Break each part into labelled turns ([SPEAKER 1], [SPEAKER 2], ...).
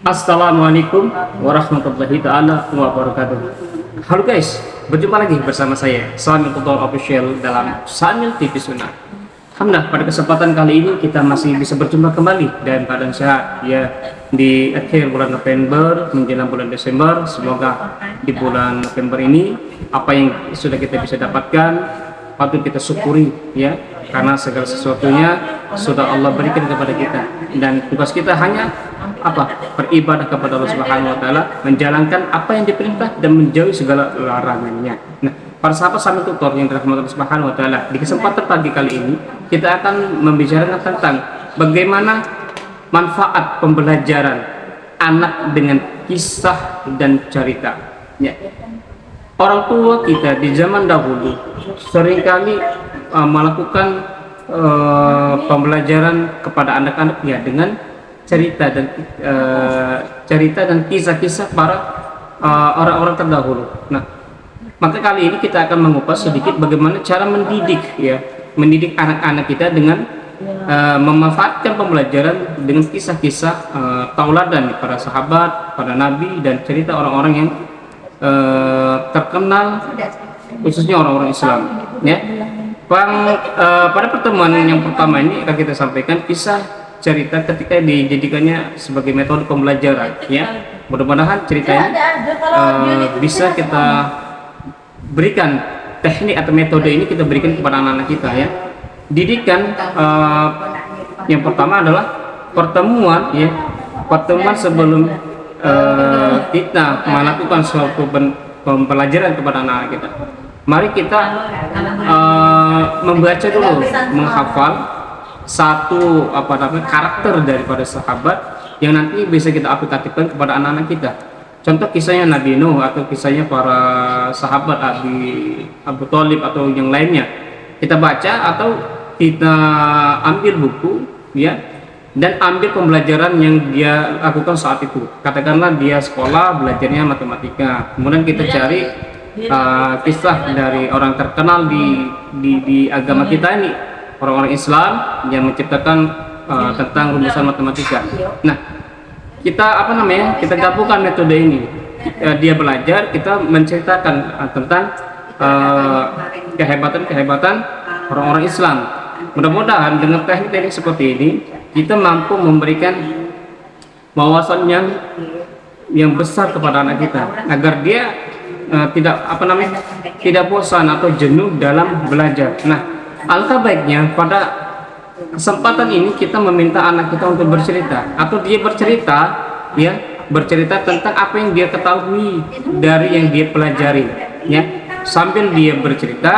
[SPEAKER 1] Assalamualaikum warahmatullahi taala wabarakatuh. Halo guys, berjumpa lagi bersama saya Samil Tutor Official dalam Samil TV Sunnah. Alhamdulillah, pada kesempatan kali ini kita masih bisa berjumpa kembali dan keadaan sehat ya, di akhir bulan November menjelang bulan Desember. Semoga di bulan November ini apa yang sudah kita bisa dapatkan patut kita syukuri ya, karena segala sesuatunya sudah Allah berikan kepada kita, dan tugas kita hanya beribadah kepada Allah Subhanahu wa taala, menjalankan apa yang diperintah dan menjauhi segala larangannya. Nah, para sahabat Samil Tutor yang dirahmati Allah Subhanahu wa taala, di kesempatan pagi kali ini kita akan membicarakan tentang bagaimana manfaat pembelajaran anak dengan kisah dan cerita ya. Orang tua kita di zaman dahulu seringkali melakukan pembelajaran kepada anak-anak ya dengan cerita dan kisah-kisah para orang-orang terdahulu. Nah, maka kali ini kita akan mengupas sedikit bagaimana cara mendidik anak-anak kita dengan memanfaatkan pembelajaran dengan kisah-kisah tauladan para sahabat, para nabi, dan cerita orang-orang yang terkenal, khususnya orang-orang Islam ya. Pada pertemuan yang pertama ini akan kita sampaikan kisah cerita ketika dijadikannya sebagai metode pembelajaran ya. Mudah-mudahan cerita ini bisa kita berikan, teknik atau metode ini kita berikan kepada anak-anak kita ya. Didikan yang pertama adalah pertemuan sebelum kita melakukan suatu pembelajaran kepada anak-anak kita. Mari kita membaca dulu, menghafal satu karakter daripada sahabat yang nanti bisa kita aplikatifkan kepada anak-anak kita. Contoh kisahnya Nabi Nuh atau kisahnya para sahabat Abu Thalib atau yang lainnya. Kita baca atau kita ambil buku ya, dan ambil pembelajaran yang dia lakukan saat itu. Katakanlah dia sekolah belajarnya matematika, kemudian kita cari kisah dari orang terkenal di agama kita ini, orang-orang Islam yang menciptakan tentang rumusan matematika. Nah, kita kita gabungkan metode ini. Dia belajar, kita menceritakan tentang kehebatan orang-orang Islam. Mudah-mudahan dengan teknik-teknik seperti ini kita mampu memberikan wawasan yang besar kepada anak kita, agar dia tidak bosan atau jenuh dalam belajar. Nah, alangkah baiknya pada kesempatan ini kita meminta anak kita untuk bercerita, atau dia bercerita tentang apa yang dia ketahui dari yang dia pelajari ya. Sambil dia bercerita,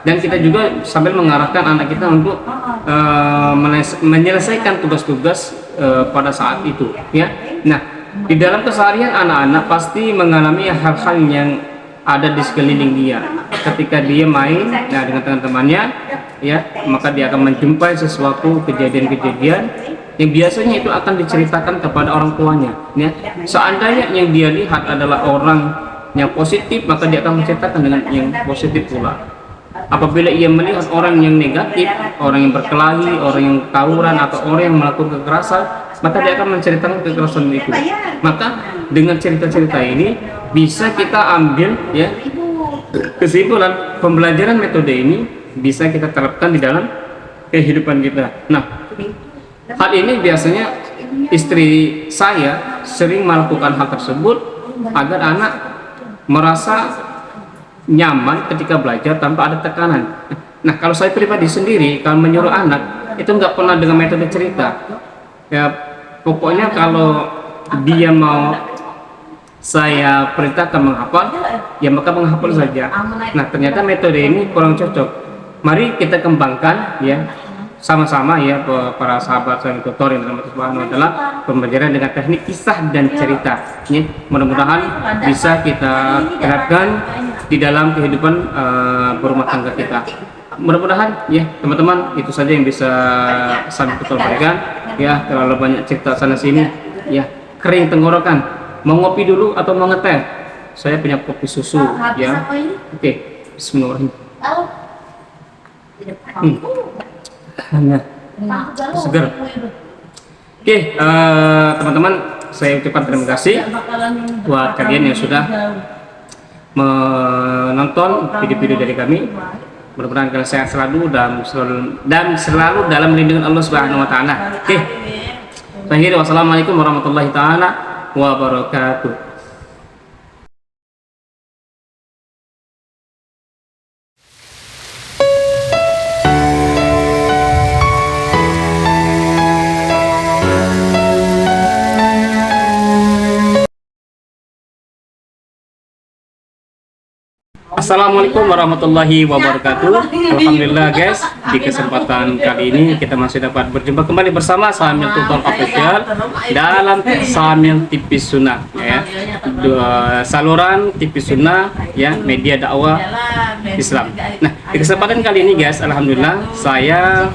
[SPEAKER 1] dan kita juga sambil mengarahkan anak kita untuk menyelesaikan tugas-tugas pada saat itu ya. Nah, di dalam keseharian anak-anak pasti mengalami hal-hal yang ada di sekeliling dia. Ketika dia main dengan teman-temannya ya, maka dia akan menjumpai sesuatu kejadian-kejadian yang biasanya itu akan diceritakan kepada orang tuanya ya. Seandainya yang dia lihat adalah orang yang positif, maka dia akan menceritakan dengan yang positif pula. Apabila ia melihat orang yang negatif, orang yang berkelahi, orang yang tawuran, atau orang yang melakukan kekerasan, maka dia akan menceritakan kekerasan itu. Maka dengan cerita-cerita ini bisa kita ambil ya kesimpulan, pembelajaran metode ini bisa kita terapkan di dalam kehidupan kita. Nah, hal ini biasanya istri saya sering melakukan hal tersebut agar anak merasa nyaman ketika belajar tanpa ada tekanan. Nah, kalau saya pribadi sendiri, kalau menyuruh anak itu nggak pernah dengan metode cerita ya. Pokoknya kalau dia mau saya perintahkan menghafal, ya maka menghafal saja. Nah, ternyata metode ini kurang cocok. Mari kita kembangkan ya sama-sama ya, para sahabat Samil Tutor yang dirahmati Subhanahu wa taala, pembelajaran dengan teknik kisah dan cerita ya. Mudah-mudahan bisa kita terapkan di dalam kehidupan berumah tangga kita. Mudah-mudahan ya teman-teman, itu saja yang bisa Samil Tutor berikan ya. Terlalu banyak cerita sana sini ya, kering tenggorokan. Mau ngopi dulu atau mau ngeteh? Saya punya kopi susu ya. Oke, bismillahirrahmanirrahim. Segar. Oke, teman-teman, saya ucapkan terima kasih buat kalian yang sudah menonton video-video dari kami. Mudah-mudahan kalian sehat selalu dan selalu dalam lindungan Allah Subhanahu wa taala. Oke. Akhirnya wassalamualaikum warahmatullahi taala wabarakatuh. Assalamualaikum warahmatullahi wabarakatuh. Alhamdulillah guys, di kesempatan kali ini kita masih dapat berjumpa kembali bersama Samil Tutor Official dalam Samil TV Sunnah ya. Saluran TV Sunnah ya, media dakwah Islam. Nah, di kesempatan kali ini guys, alhamdulillah saya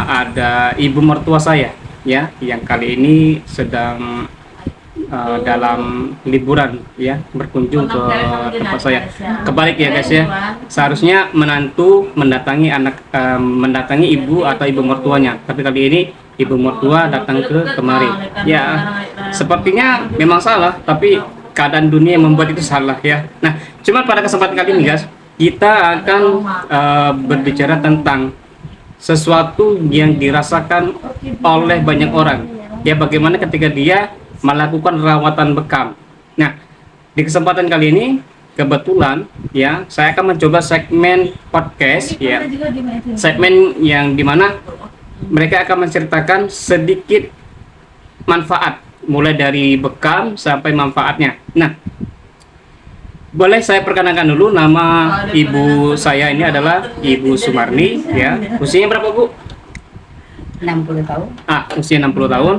[SPEAKER 1] ada ibu mertua saya ya, yang kali ini sedang dalam liburan ya, berkunjung ke tempat saya. Kebalik ya guys ya, seharusnya menantu mendatangi ibu atau ibu mertuanya, tapi kali ini ibu mertua datang ke kemari ya. Sepertinya memang salah, tapi keadaan dunia membuat itu salah ya. Nah, cuma pada kesempatan kali ini guys, kita akan berbicara tentang sesuatu yang dirasakan oleh banyak orang ya, bagaimana ketika dia melakukan rawatan bekam. Nah, di kesempatan kali ini kebetulan ya, saya akan mencoba segmen podcast ya, segmen yang dimana mereka akan menceritakan sedikit manfaat mulai dari bekam sampai manfaatnya. Nah, boleh saya perkenalkan dulu, nama ibu saya ini adalah Ibu Sumarni ya. Usianya berapa Bu?
[SPEAKER 2] 60 tahun.
[SPEAKER 1] Usia 60 tahun.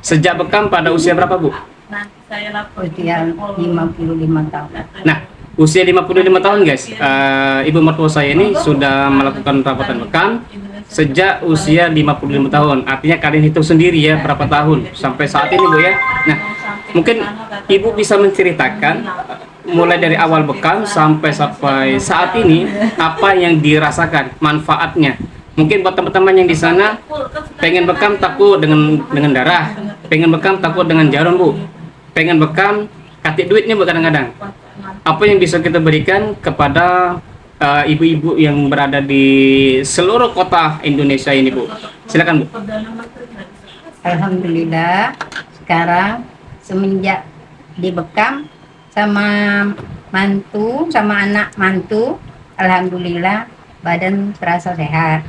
[SPEAKER 1] Sejak bekam pada usia berapa Bu?
[SPEAKER 2] Usia 55 tahun.
[SPEAKER 1] Nah, usia 55 tahun guys, ibu mertua saya ini sudah melakukan rawatan bekam sejak usia 55 tahun. Artinya kalian hitung sendiri ya berapa tahun sampai saat ini Bu ya. Nah, mungkin ibu bisa menceritakan mulai dari awal bekam sampai saat ini apa yang dirasakan, manfaatnya. Mungkin buat teman-teman yang di sana pengen bekam takut dengan darah, pengen bekam takut dengan jarum Bu, pengen bekam katik duitnya Bu kadang-kadang. Apa yang bisa kita berikan kepada ibu-ibu yang berada di seluruh kota Indonesia ini Bu? Silakan Bu.
[SPEAKER 2] Alhamdulillah sekarang semenjak dibekam sama mantu, sama anak mantu, alhamdulillah badan terasa sehat.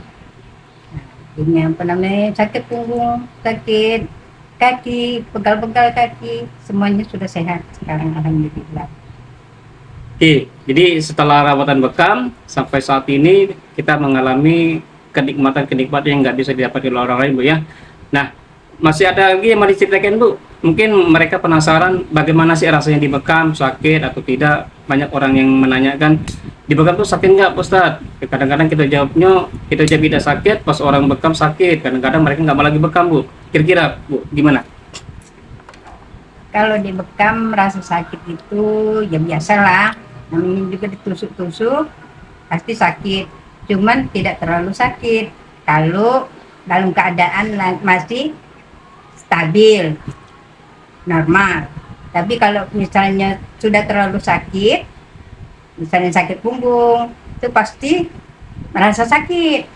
[SPEAKER 2] Ini apa namanya, sakit punggung, sakit kaki, pegal-pegal kaki, semuanya sudah sehat sekarang alhamdulillah.
[SPEAKER 1] Oke, jadi setelah rawatan bekam sampai saat ini kita mengalami kenikmatan-kenikmatan yang nggak bisa didapati oleh orang lain Bu ya. Nah, masih ada lagi yang mau diceritakan Bu? Mungkin mereka penasaran bagaimana sih rasanya dibekam, sakit atau tidak. Banyak orang yang menanyakan, dibekam tuh sakit nggak Ustadz? Kadang-kadang kita jawab tidak sakit, pas orang bekam sakit. Kadang-kadang mereka nggak mau lagi bekam Bu. Kira-kira Bu gimana?
[SPEAKER 2] Kalau dibekam rasa sakit itu ya biasalah, namanya juga ditusuk-tusuk pasti sakit, cuman tidak terlalu sakit kalau dalam keadaan masih stabil, normal. Tapi kalau misalnya sudah terlalu sakit, misalnya sakit punggung, itu pasti merasa sakit.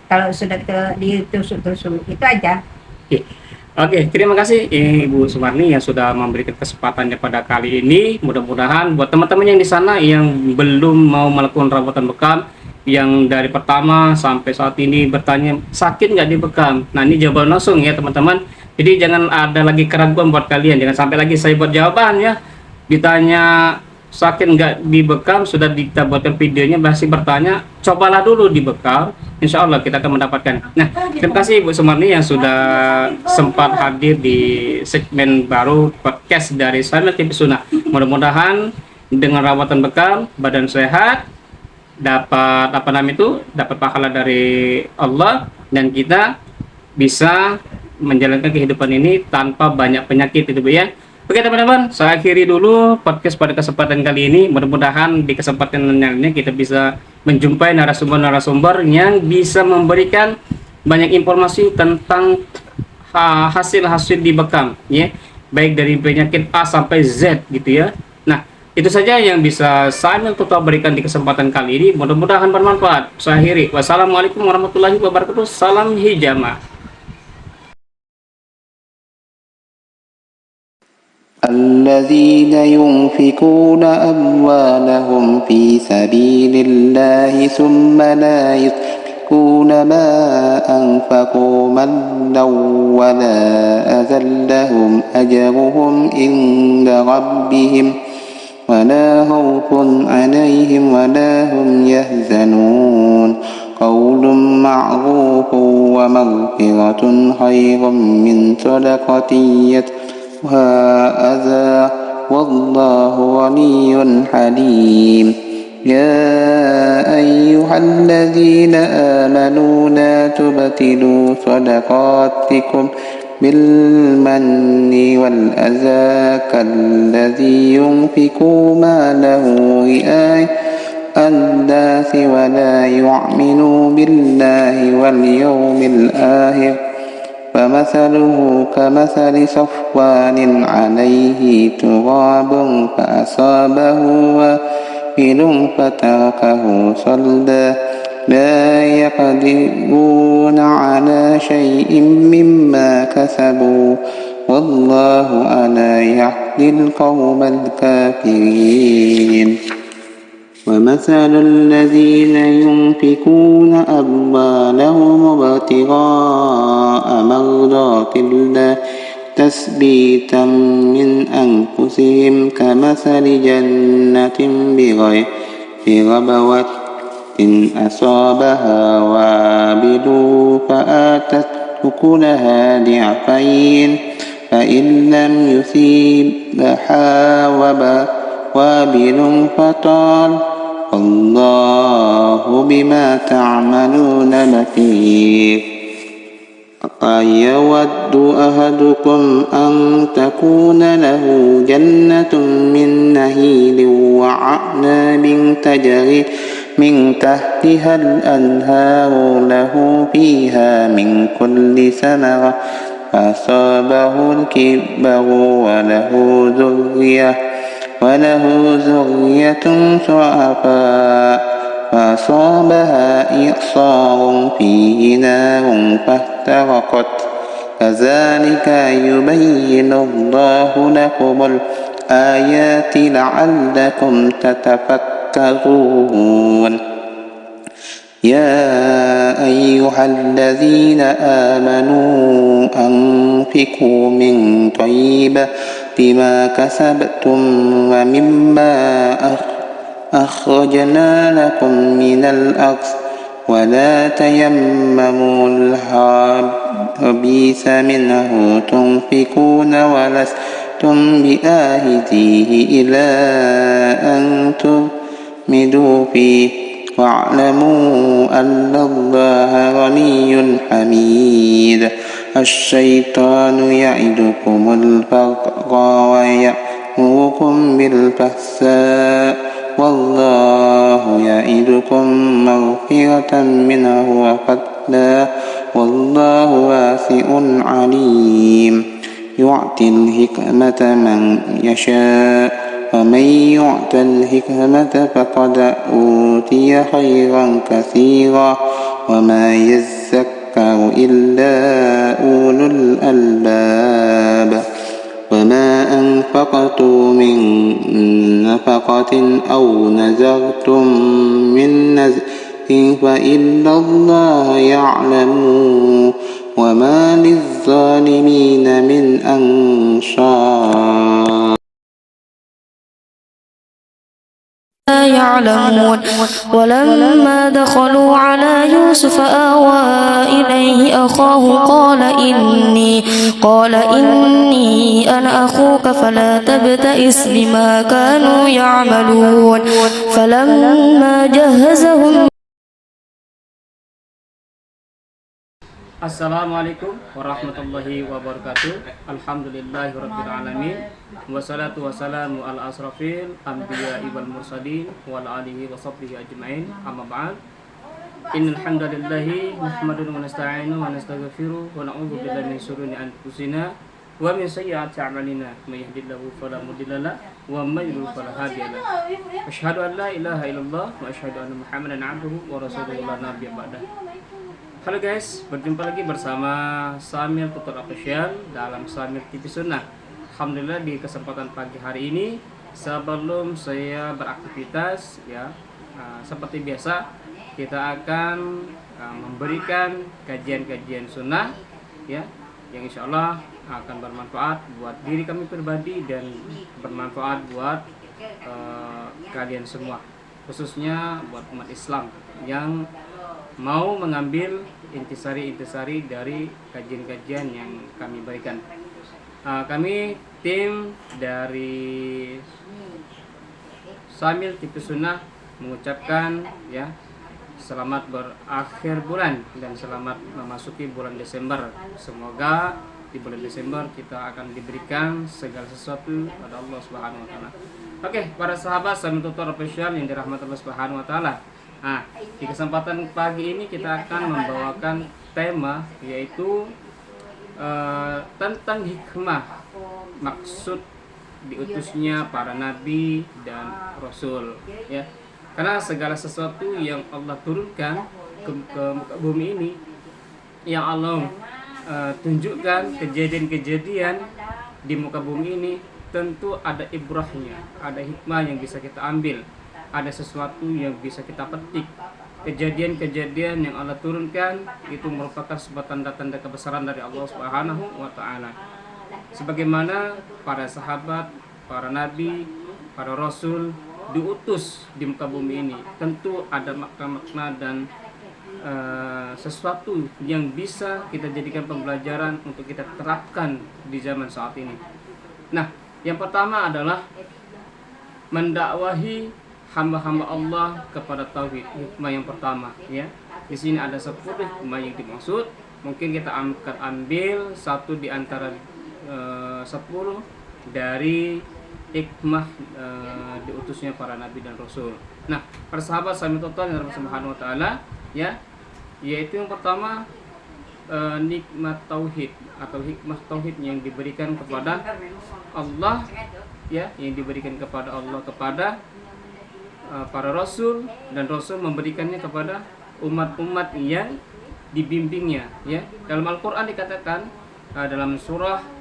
[SPEAKER 2] Kalau sudah ditusuk-tusuk, itu aja.
[SPEAKER 1] Oke, terima kasih Ibu Sumarni yang sudah memberikan kesempatannya pada kali ini. Mudah-mudahan buat teman-teman yang di sana yang belum mau melakukan rawatan bekam, yang dari pertama sampai saat ini bertanya sakit nggak di bekam. Nah, ini jawaban langsung ya teman-teman. Jadi jangan ada lagi keraguan buat kalian, jangan sampai lagi saya buat jawaban ya. Ditanya sakit nggak di bekam, sudah kita buatkan videonya masih bertanya, cobalah dulu di bekam, insya Allah kita akan mendapatkan. Nah, terima kasih Ibu Sumarni yang sudah sempat hadir di segmen baru podcast dari Samil TV Sunnah. Mudah-mudahan dengan rawatan bekam, badan sehat, dapat dapat pahala dari Allah, dan kita bisa menjalankan kehidupan ini tanpa banyak penyakit itu Bu ya. Oke teman-teman, saya akhiri dulu podcast pada kesempatan kali ini. Mudah-mudahan di kesempatan ini kita bisa menjumpai narasumber-narasumber yang bisa memberikan banyak informasi tentang hasil-hasil di bekam, ya, baik dari penyakit A sampai Z gitu ya. Nah, itu saja yang bisa saya Tuta berikan di kesempatan kali ini. Mudah-mudahan bermanfaat. Saya akhiri. Wassalamualaikum warahmatullahi wabarakatuh. Salam hijama.
[SPEAKER 3] الذين ينفقون أموالهم في سبيل الله ثم لا يتبعون ما أنفقوا منا ولا أذى لهم أجرهم عند ربهم ولا خوف عليهم ولا هم يحزنون قول معروف ومغفرة خير من صدقة وأذى والله غني حليم يا أيها الذين آمنوا لا تبطلوا صدقاتكم بالمن والأذى كالذي ينفق ماله رئاء الناس ولا يؤمن بالله واليوم الآخر فمثله كمثل صفوان عليه تراب فأصابه وابل فتركه صلدا لا يقدرون على شيء مما كسبوا والله لا يهدي القوم الكافرين ومثل الذين ينفقون أموالهم ابتغاء مرضات الله تثبيتا من أنفسهم كمثل جنة بغير ربوة إن أصابها وابل فآتت أكلها ضعفين فإن لم يصيبها وابل فطال الله بما تعملون بصير أيود أحدكم أن تكون له جنة من نخيل وأعناب تجري من تحتها الأنهار له فيها من كل ثمرة فأصابه الكبر وله ذرية ضعفاء فأصابها إعصار فيه نار فاحترقت كذلك يبين الله لكم الآيات لعلكم تتفكرون يا أيها الذين آمنوا أنفقوا من طيبات ما كسبتم ومما أخرجنا لكم من الأرض ولا تيمموا الخبيث منه تنفقون ولستم بآخذيه إلى أن تغمضوا فيه واعلموا أن الله غني حميد الشيطان يعدكم الفقر ويأمركم بالفحشاء والله يعدكم مغفرة منه وفضلا والله واسع عليم يعطي الحكمة من يشاء ومن يؤت الحكمة فقد أوتي خيرا كثيرا وما يذكر إلا أولو الألباب وما أنفقتم من نفقة أو نذرتم من نذر فإن الله يعلم وما للظالمين من أنصار
[SPEAKER 4] يعلمون ولما دخلوا على يوسف آوى إليه أخاه قال إني أنا أخوك فلا تبتئس بما كانوا يعملون فلما جهزهم.
[SPEAKER 1] Assalamualaikum warahmatullahi wabarakatuh. Alhamdulillahirrabbilalamin. Wassalatu wassalamu ala asrafil anbiya'i wal mursalin wa ala alihi wa sahbihi ajma'in. Amma ba'd. Innal hamdalillahi nahmaduhu wa nasta'inuhu wa nastaghfiruh wa na'udzu billahi min shururi anfusina wa min sayyiati a'malina. May yahdihillahu fala mudilla lahu wa may yudlil fala hadiya lahu. Asyhadu an la ilaha illallah wa asyhadu anna Muhammadan 'abduhu wa rasuluhu la nabiyya ba'dah. Halo guys, berjumpa lagi bersama Samir Tutor Official dalam Samir TV Sunnah. Alhamdulillah di kesempatan pagi hari ini sebelum saya beraktivitas ya, seperti biasa kita akan memberikan kajian-kajian sunnah ya, yang insya Allah akan bermanfaat buat diri kami pribadi dan bermanfaat buat kalian semua, khususnya buat umat Islam yang mau mengambil intisari-intisari dari kajian-kajian yang kami berikan. Kami tim dari Samir TV Sunnah mengucapkan ya, selamat berakhir bulan dan selamat memasuki bulan Desember. Semoga di bulan Desember kita akan diberikan segala sesuatu pada Allah Subhanahu wa taala. Oke, para sahabat Samir Tutor Official yang dirahmati Allah Subhanahu wa taala. Di kesempatan pagi ini kita akan membawakan tema yaitu tentang hikmah maksud diutusnya para nabi dan rasul ya. Karena segala sesuatu yang Allah turunkan ke muka bumi ini, yang Allah tunjukkan kejadian-kejadian di muka bumi ini, tentu ada ibrahnya, ada hikmah yang bisa kita ambil, ada sesuatu yang bisa kita petik. Kejadian-kejadian yang Allah turunkan itu merupakan sebuah tanda-tanda kebesaran dari Allah Subhanahu wa taala. Sebagaimana para sahabat, para nabi, para rasul diutus di muka bumi ini, tentu ada makna-makna dan sesuatu yang bisa kita jadikan pembelajaran untuk kita terapkan di zaman saat ini. Nah, yang pertama adalah mendakwahi hamba-hamba Allah kepada tauhid. Hikmah yang pertama ya. Di sini ada 10 hikmah yang dimaksud. Mungkin kita akan ambil satu di antara 10 dari hikmah diutusnya para nabi dan rasul. Nah, para sahabat Samir Tutor yang Subhanahu wa taala ya, yaitu yang pertama nikmat tauhid atau hikmah tauhid yang diberikan kepada Allah ya, yang diberikan kepada Allah kepada para rasul, dan rasul memberikannya kepada umat-umat yang dibimbingnya ya. Dalam Al-Qur'an dikatakan dalam surah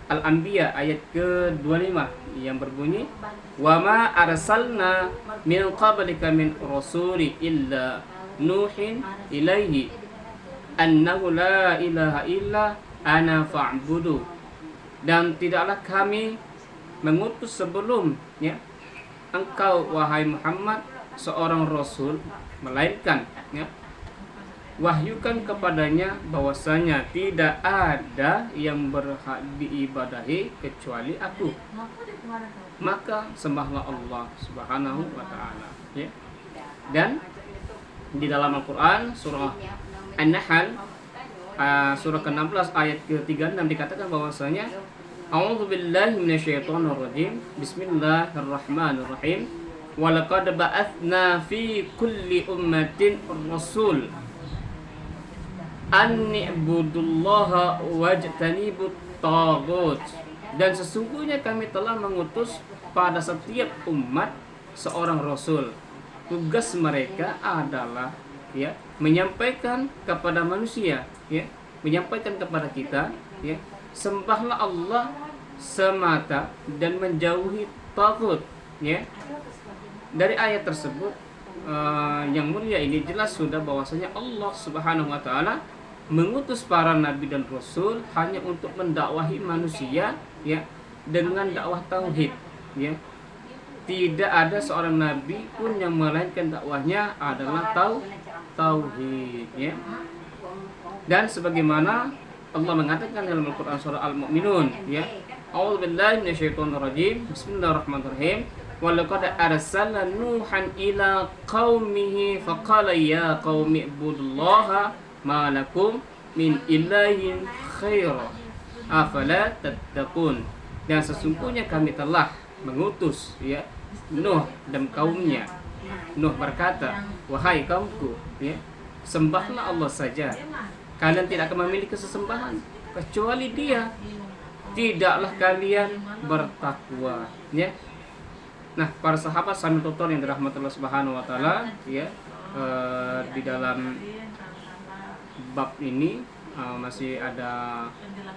[SPEAKER 1] Al-Anbiya ayat ke-25 yang berbunyi, "Wa ma arsalna min qablika min rasuli illa nuhin ilaihi annahu la ilaha illa ana fa'budu." Dan tidaklah kami mengutus sebelum ya engkau wahai Muhammad seorang rasul, melainkan ya wahyukan kepadanya bahwasanya tidak ada yang berhak diibadahi kecuali aku, maka sembahlah Allah Subhanahu wa taala ya. Dan di dalam Al-Qur'an surah An-Nahl surah ke-16 ayat ke-36 dikatakan bahwasanya a'udzu billahi minasyaitonir rajim, bismillahirrahmanirrahim, wa laqad ba'atsna fi kulli ummatin rasul an i'budullaha wajtanibut taghut. Dan sesungguhnya kami telah mengutus pada setiap umat seorang rasul. Tugas mereka adalah ya menyampaikan kepada manusia ya, menyampaikan kepada kita ya, sembahlah Allah semata dan menjauhi taghut ya. Dari ayat tersebut yang mulia ini jelas sudah bahwasanya Allah Subhanahu wa taala mengutus para nabi dan rasul hanya untuk mendakwahi manusia ya, dengan dakwah tauhid ya. Tidak ada seorang nabi pun yang melainkan dakwahnya adalah tauhid ya. Dan sebagaimana Allah mengatakan dalam Al-Qur'an surah Al-Mu'minun ya, a'udzu billahi minasyaitonir rajim, bismillahirrahmanirrahim, wa laqad arsalna nuhan ila qaumihi faqala ya qaumi ibudullaha ma lakum min ilahin khaira afala tattaqun. Dan sesungguhnya kami telah mengutus ya Nuh dan kaumnya. Nuh berkata, wahai kaumku ya, sembahlah Allah saja. Kalian tidak akan memiliki sesembahan kecuali Dia. Tidaklah kalian bertakwa, ya. Nah, para sahabat sambil tutur yang dirahmati Allah Subhanahu wa taala, ya, di dalam bab ini masih ada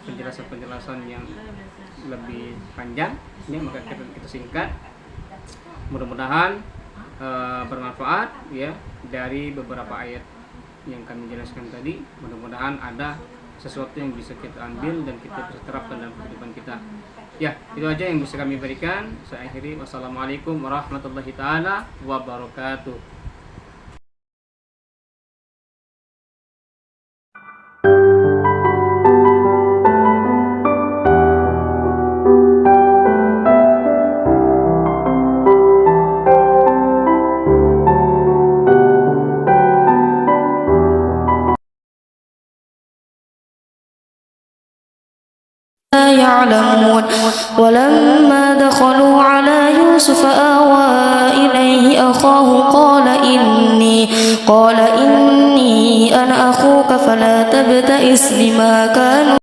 [SPEAKER 1] penjelasan-penjelasan yang lebih panjang, ya, maka kita singkat. Mudah-mudahan bermanfaat, ya, dari beberapa ayat yang kami jelaskan tadi. Mudah-mudahan ada sesuatu yang bisa kita ambil dan kita bisa terapkan dalam kehidupan kita. Ya, itu aja yang bisa kami berikan. Saya akhiri. Wassalamualaikum warahmatullahi taala wabarakatuh.
[SPEAKER 4] يعلمون ولما دخلوا على يوسف آوى إليه أخاه قال إني أنا أخوك فلا تبتئس بما كانوا